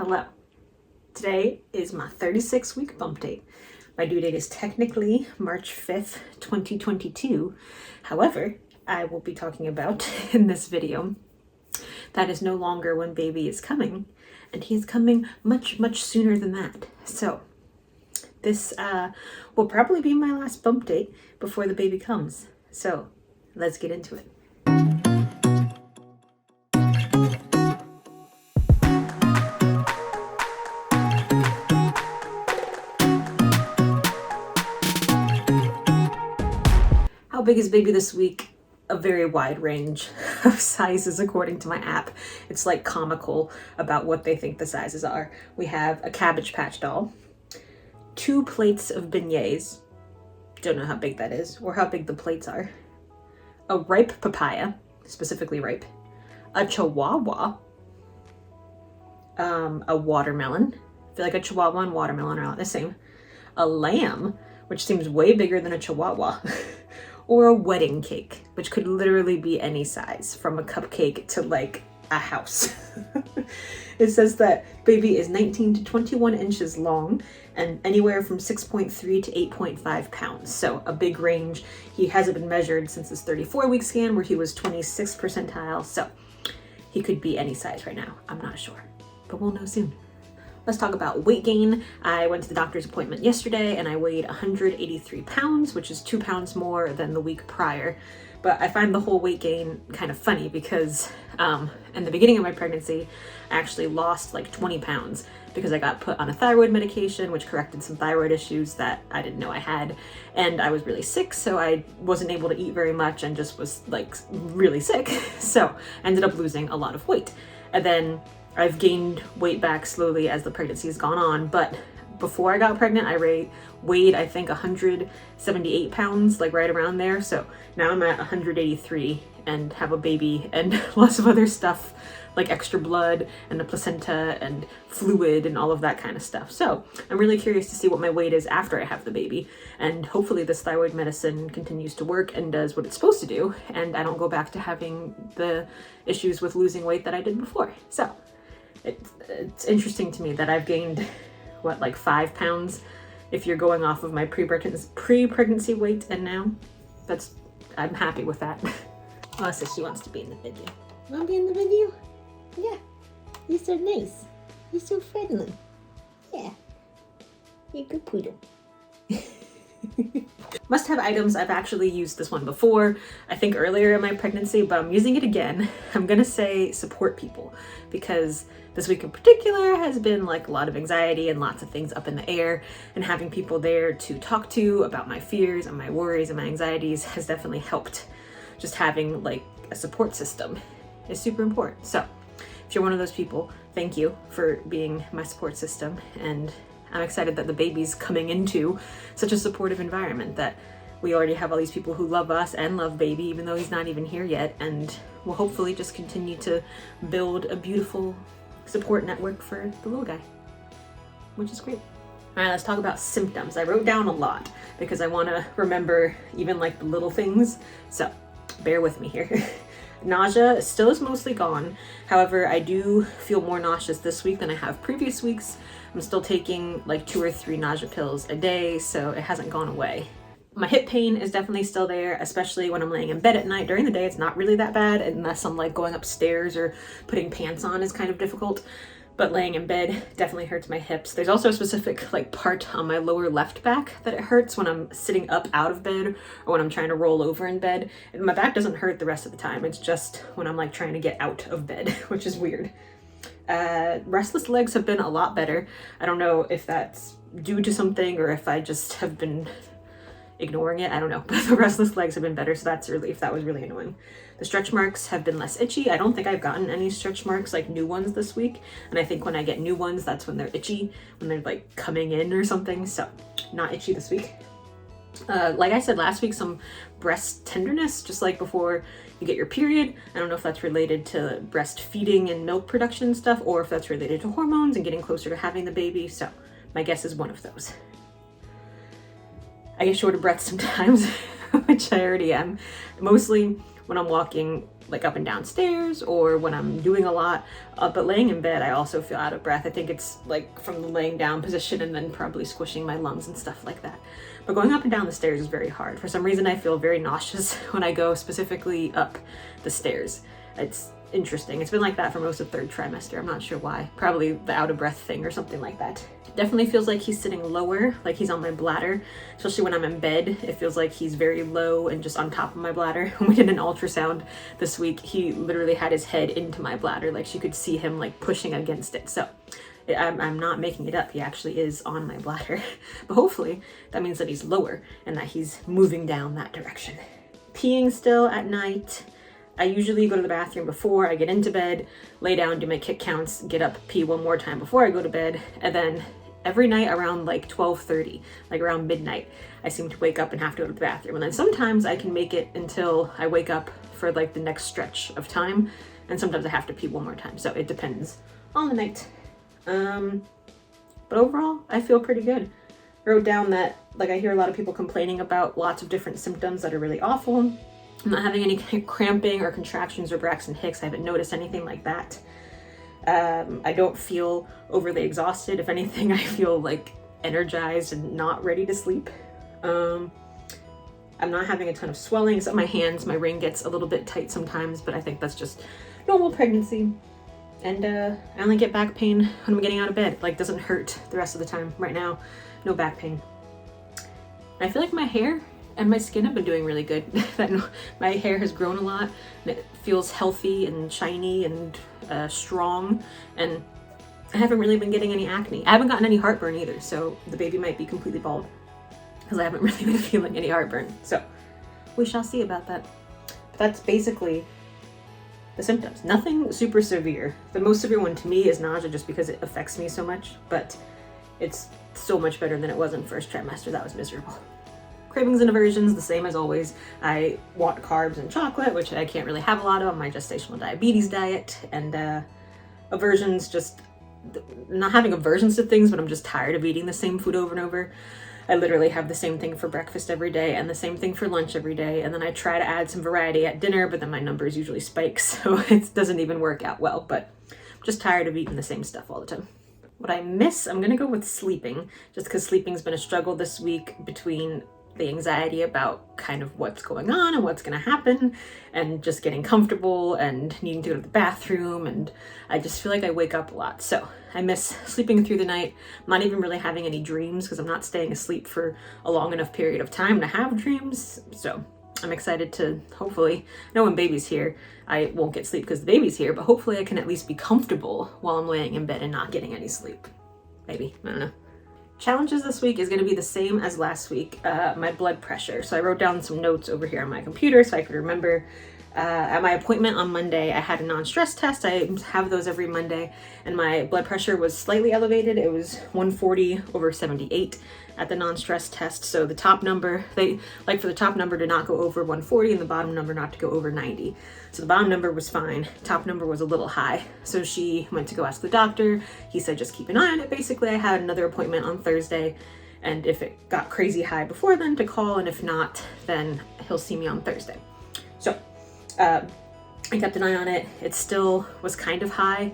Hello. Today is my 36-week bump date. My due date is technically March 5th, 2022. However, I will be talking about in this video that is no longer when baby is coming, and he's coming much, much sooner than that. So this will probably be my last bump date before the baby comes. So let's get into it. How big is baby this week? A very wide range of sizes according to my app. It's like comical about what they think the sizes are. We have a Cabbage Patch doll, 2 plates of beignets, don't know how big that is or how big the plates are, a ripe papaya, specifically ripe, a chihuahua, a watermelon. I feel like a chihuahua and watermelon are not the same, a lamb, which seems way bigger than a chihuahua, or a wedding cake, which could literally be any size, from a cupcake to like a house. It says that baby is 19 to 21 inches long and anywhere from 6.3 to 8.5 pounds. So a big range. He hasn't been measured since his 34-week scan where he was 26th percentile. So he could be any size right now. I'm not sure, but we'll know soon. Let's talk about weight gain. I went to the doctor's appointment yesterday and I weighed 183 pounds, which is 2 pounds more than the week prior. But I find the whole weight gain kind of funny because in the beginning of my pregnancy, I actually lost like 20 pounds because I got put on a thyroid medication, which corrected some thyroid issues that I didn't know I had. And I was really sick, so I wasn't able to eat very much and just was like really sick. So I ended up losing a lot of weight. And then I've gained weight back slowly as the pregnancy has gone on, but before I got pregnant, I weighed, I think, 178 pounds, like right around there. So now I'm at 183 and have a baby and lots of other stuff, like extra blood and a placenta and fluid and all of that kind of stuff. So I'm really curious to see what my weight is after I have the baby. And hopefully this thyroid medicine continues to work and does what it's supposed to do, and I don't go back to having the issues with losing weight that I did before. So it's interesting to me that I've gained, what, like 5 pounds if you're going off of my pre-pregnancy weight, and now I'm happy with that. Melissa, she wants to be in the video. Want to be in the video? Yeah. You're so nice. You're so friendly. Yeah. You're a good poodle. Must-have items. I've actually used this one before, I think earlier in my pregnancy, but I'm using it again. I'm gonna say support people, because this week in particular has been like a lot of anxiety and lots of things up in the air, and having people there to talk to about my fears and my worries and my anxieties has definitely helped. Just having like a support system is super important. So if you're one of those people, thank you for being my support system, and I'm excited that the baby's coming into such a supportive environment, that we already have all these people who love us and love baby, even though he's not even here yet, and we'll hopefully just continue to build a beautiful support network for the little guy, which is great. All right, let's talk about symptoms. I wrote down a lot because I want to remember even like the little things, so bear with me here. Nausea still is mostly gone. However, I do feel more nauseous this week than I have previous weeks. I'm still taking like 2 or 3 nausea pills a day, so it hasn't gone away. My hip pain is definitely still there, especially when I'm laying in bed at night. During the day, it's not really that bad, unless I'm like going upstairs or putting pants on is kind of difficult. But laying in bed definitely hurts my hips. There's also a specific like part on my lower left back that it hurts when I'm sitting up out of bed or when I'm trying to roll over in bed. And my back doesn't hurt the rest of the time. It's just when I'm like trying to get out of bed, which is weird. Restless legs have been a lot better. I don't know if that's due to something or if I just have been ignoring it. I don't know, but the restless legs have been better, so that's a relief. That was really annoying. The stretch marks have been less itchy. I don't think I've gotten any stretch marks, like new ones this week, and I think when I get new ones, that's when they're itchy, when they're like coming in or something, so not itchy this week. Like I said last week, some breast tenderness, just like before you get your period. I don't know if that's related to breastfeeding and milk production stuff, or if that's related to hormones and getting closer to having the baby, so my guess is one of those. I get short of breath sometimes, which I already am. Mostly when I'm walking like up and down stairs or when I'm doing a lot. But laying in bed, I also feel out of breath. I think it's like from the laying down position and then probably squishing my lungs and stuff like that. But going up and down the stairs is very hard. For some reason, I feel very nauseous when I go specifically up the stairs. It's interesting. It's been like that for most of third trimester. I'm not sure why. Probably the out of breath thing or something like that. Definitely feels like he's sitting lower, like he's on my bladder, especially when I'm in bed. It feels like he's very low and just on top of my bladder. When we did an ultrasound this week, he literally had his head into my bladder. Like, you could see him like pushing against it. So I'm not making it up. He actually is on my bladder. But hopefully that means that he's lower and that he's moving down that direction. Peeing still at night. I usually go to the bathroom before I get into bed, lay down, do my kick counts, get up, pee one more time before I go to bed, and then every night around like 12:30, like around midnight, I seem to wake up and have to go to the bathroom. And then sometimes I can make it until I wake up for like the next stretch of time, and sometimes I have to pee one more time. So it depends on the night. But overall, I feel pretty good. I wrote down that like I hear a lot of people complaining about lots of different symptoms that are really awful. I'm not having any cramping or contractions or Braxton Hicks. I haven't noticed anything like that. I don't feel overly exhausted. If anything, I feel like energized and not ready to sleep. I'm not having a ton of swelling, except my hands. My ring gets a little bit tight sometimes, but I think that's just normal pregnancy. And I only get back pain when I'm getting out of bed. Like, doesn't hurt the rest of the time. Right now, no back pain. I feel like my hair and my skin have been doing really good. My hair has grown a lot and it feels healthy and shiny and strong, and I haven't really been getting any acne. I haven't gotten any heartburn either, so the baby might be completely bald because I haven't really been feeling any heartburn. So we shall see about that. But that's basically the symptoms. Nothing super severe. The most severe one to me is nausea, just because it affects me so much, but it's so much better than it was in first trimester. That was miserable. Cravings and aversions, the same as always. I want carbs and chocolate, which I can't really have a lot of on my gestational diabetes diet. And aversions, just not having aversions to things, but I'm just tired of eating the same food over and over. I literally have the same thing for breakfast every day and the same thing for lunch every day. And then I try to add some variety at dinner, but then my numbers usually spike, so it doesn't even work out well. But I'm just tired of eating the same stuff all the time. What I miss, I'm gonna go with sleeping, just because sleeping's been a struggle this week between the anxiety about kind of what's going on and what's going to happen and just getting comfortable and needing to go to the bathroom, and I just feel like I wake up a lot. So I miss sleeping through the night. I'm not even really having any dreams because I'm not staying asleep for a long enough period of time to have dreams. So I'm excited to hopefully, I know when baby's here I won't get sleep because the baby's here, but hopefully I can at least be comfortable while I'm laying in bed and not getting any sleep. Maybe, I don't know. Challenges this week is going to be the same as last week, my blood pressure. So I wrote down some notes over here on my computer so I could remember. At my appointment on Monday, I had a non-stress test. I have those every Monday, and my blood pressure was slightly elevated. It was 140/78 at the non-stress test. So the top number, they like for the top number to not go over 140 and the bottom number not to go over 90. So the bottom number was fine. Top number was a little high. So she went to go ask the doctor. He said, just keep an eye on it. Basically, I had another appointment on Thursday, and if it got crazy high before then, to call, and if not, then he'll see me on Thursday. So I kept an eye on it. It still was kind of high.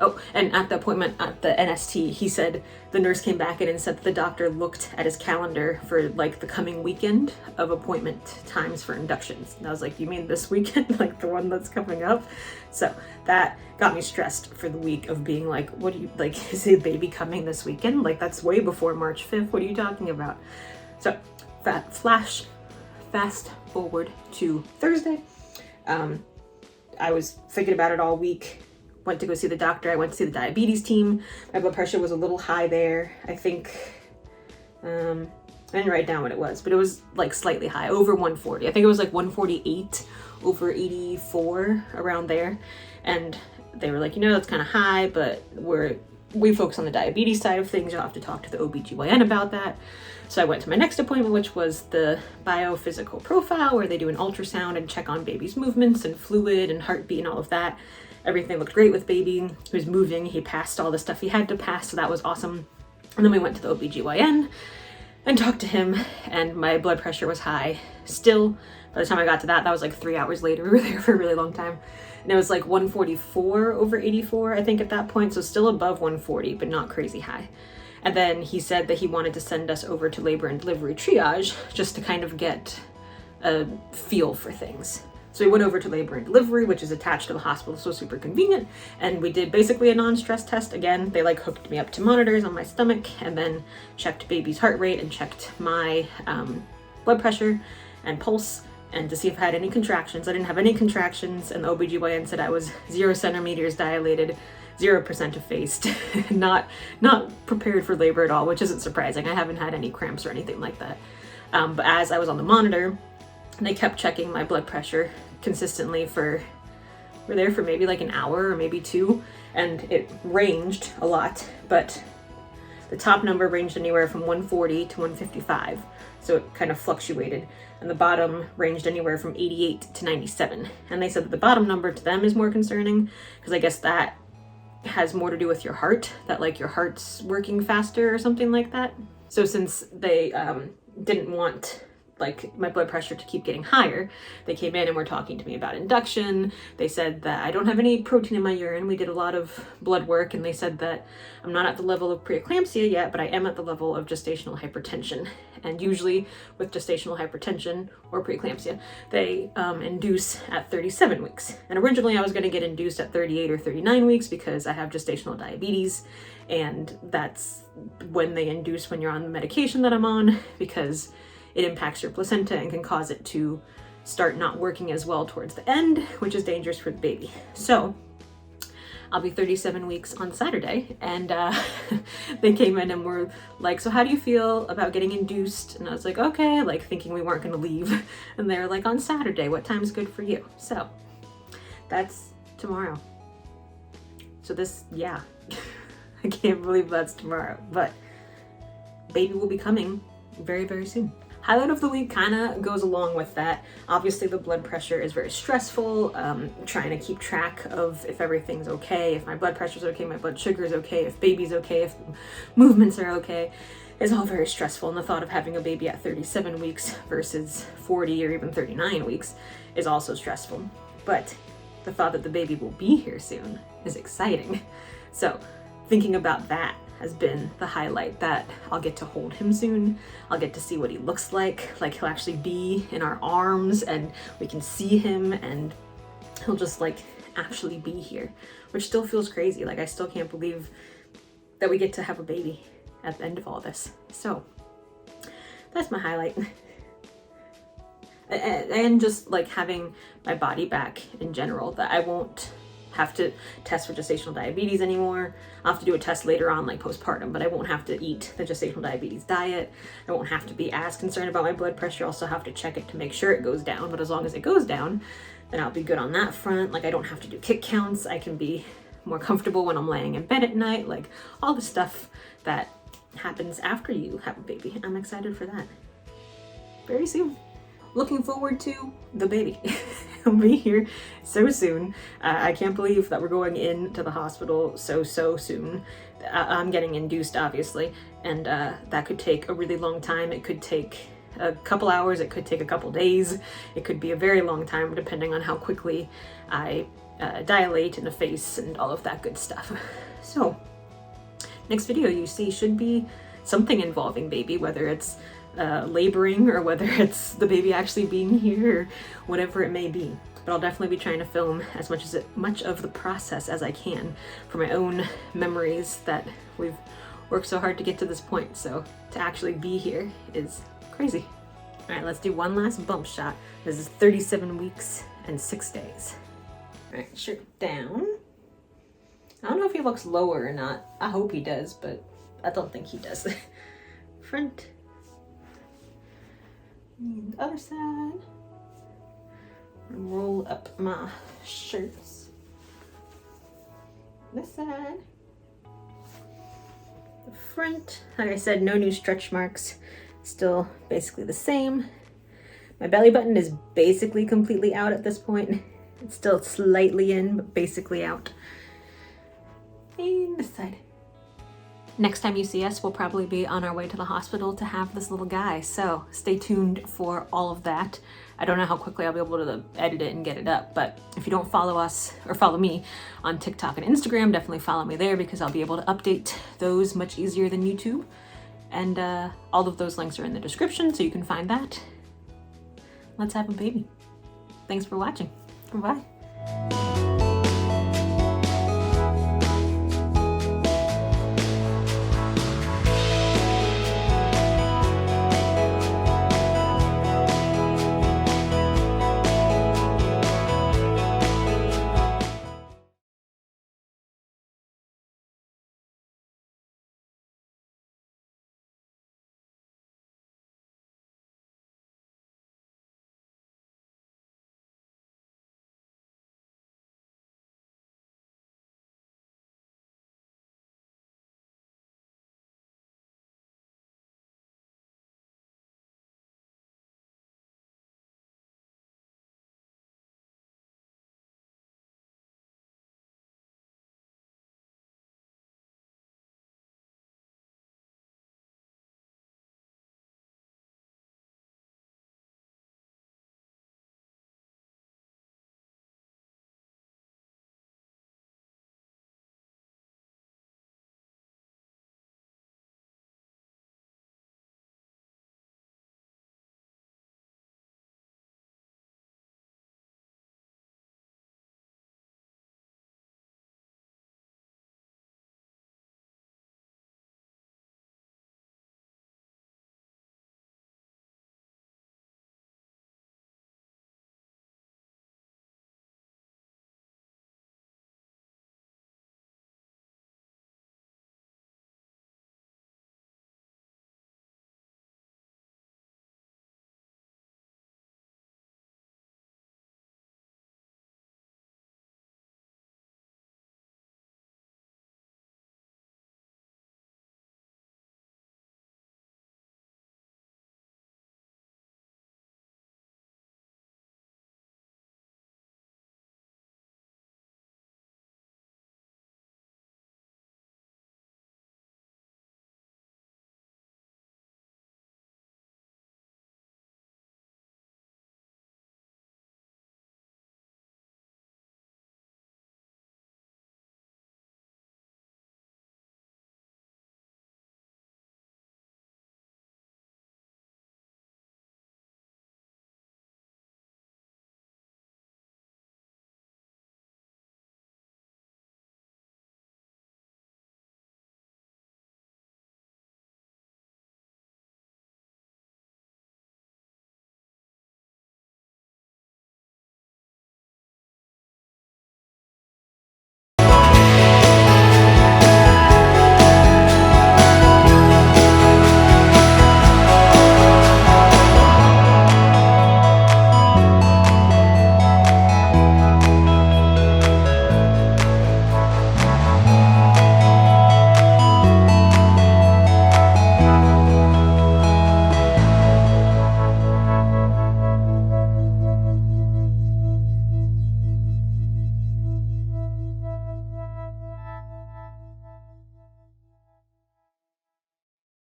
Oh, and at the appointment at the NST, he said, the nurse came back in and said that the doctor looked at his calendar for like the coming weekend of appointment times for inductions. And I was like, you mean this weekend? Like the one that's coming up? So that got me stressed for the week of being like, what do you, like, is the baby coming this weekend? Like, that's way before March 5th. What are you talking about? So fast forward to Thursday. I was thinking about it all week. Went to go see the doctor. I went to see the diabetes team. My blood pressure was a little high there. I think, I didn't write down what it was, but it was like slightly high, over 140. I think it was like 148/84, around there. And they were like, you know, that's kind of high, but we focus on the diabetes side of things. You'll have to talk to the OBGYN about that. So I went to my next appointment, which was the biophysical profile, where they do an ultrasound and check on baby's movements and fluid and heartbeat and all of that. Everything looked great with baby. He was moving. He passed all the stuff he had to pass, so that was awesome. And then we went to the OBGYN and talked to him, and my blood pressure was high still, By the time I got to that was like 3 hours later. We were there for a really long time. And it was like 144 over 84, I think, at that point. So still above 140, but not crazy high. And then he said that he wanted to send us over to labor and delivery triage just to kind of get a feel for things. So we went over to labor and delivery, which is attached to the hospital, so super convenient. And we did basically a non-stress test. Again, they like hooked me up to monitors on my stomach and then checked baby's heart rate and checked my blood pressure and pulse, and to see if I had any contractions. I didn't have any contractions, and the OBGYN said I was 0 centimeters dilated, 0% effaced, not prepared for labor at all, which isn't surprising. I haven't had any cramps or anything like that. But as I was on the monitor, they kept checking my blood pressure consistently we're there for maybe like an hour or maybe 2, and it ranged a lot, but the top number ranged anywhere from 140 to 155, so it kind of fluctuated, and the bottom ranged anywhere from 88 to 97. And they said that the bottom number to them is more concerning because I guess that has more to do with your heart, that like your heart's working faster or something like that. So since they didn't want like my blood pressure to keep getting higher, they came in and were talking to me about induction. They said that I don't have any protein in my urine. We did a lot of blood work, and they said that I'm not at the level of preeclampsia yet, but I am at the level of gestational hypertension. And usually with gestational hypertension or preeclampsia, they induce at 37 weeks. And originally I was going to get induced at 38 or 39 weeks because I have gestational diabetes, and that's when they induce when you're on the medication that I'm on, because it impacts your placenta and can cause it to start not working as well towards the end, which is dangerous for the baby. So I'll be 37 weeks on Saturday, and they came in and were like, so how do you feel about getting induced? And I was like, okay, like thinking we weren't going to leave. And they're like, on Saturday, what time's good for you? So that's tomorrow. So this, yeah, I can't believe that's tomorrow, but baby will be coming very, very soon. Highlight of the week kind of goes along with that. Obviously the blood pressure is very stressful, trying to keep track of if everything's okay, if my blood pressure's okay, my blood sugar's okay, if baby's okay, if movements are okay, is all very stressful. And the thought of having a baby at 37 weeks versus 40 or even 39 weeks is also stressful. But the thought that the baby will be here soon is exciting. So thinking about that has been the highlight, that I'll get to hold him soon. I'll get to see what he looks like he'll actually be in our arms and we can see him and he'll just like actually be here, which still feels crazy. Like I still can't believe that we get to have a baby at the end of all this. So that's my highlight. And just like having my body back in general, that I won't have to test for gestational diabetes anymore. I'll have to do a test later on, like postpartum, but I won't have to eat the gestational diabetes diet. I won't have to be as concerned about my blood pressure. I'll still have to check it to make sure it goes down, but as long as it goes down, then I'll be good on that front. Like I don't have to do kick counts. I can be more comfortable when I'm laying in bed at night, like all the stuff that happens after you have a baby. I'm excited for that. Very soon. Looking forward to the baby. He'll be here so soon. I can't believe that we're going into the hospital so soon. I'm getting induced, obviously, and that could take a really long time. It could take a couple hours, it could take a couple days, it could be a very long time depending on how quickly I dilate in the face and all of that good stuff. So next video you see should be something involving baby, whether it's laboring or whether it's the baby actually being here or whatever it may be. But I'll definitely be trying to film as much of the process as I can for my own memories that we've worked so hard to get to this point. So to actually be here is crazy. All right, let's do one last bump shot. This is 37 weeks and 6 days. All right, shirt down. I don't know if he looks lower or not. I hope he does, but I don't think he does. Front. And the other side. Roll up my shirts. This side. The front. Like I said, no new stretch marks. Still basically the same. My belly button is basically completely out at this point. It's still slightly in, but basically out. And this side. Next time you see us, we'll probably be on our way to the hospital to have this little guy. So stay tuned for all of that. I don't know how quickly I'll be able to edit it and get it up, but if you don't follow us or follow me on TikTok and Instagram, definitely follow me there because I'll be able to update those much easier than YouTube. And all of those links are in the description, so you can find that. Let's have a baby. Thanks for watching. Bye.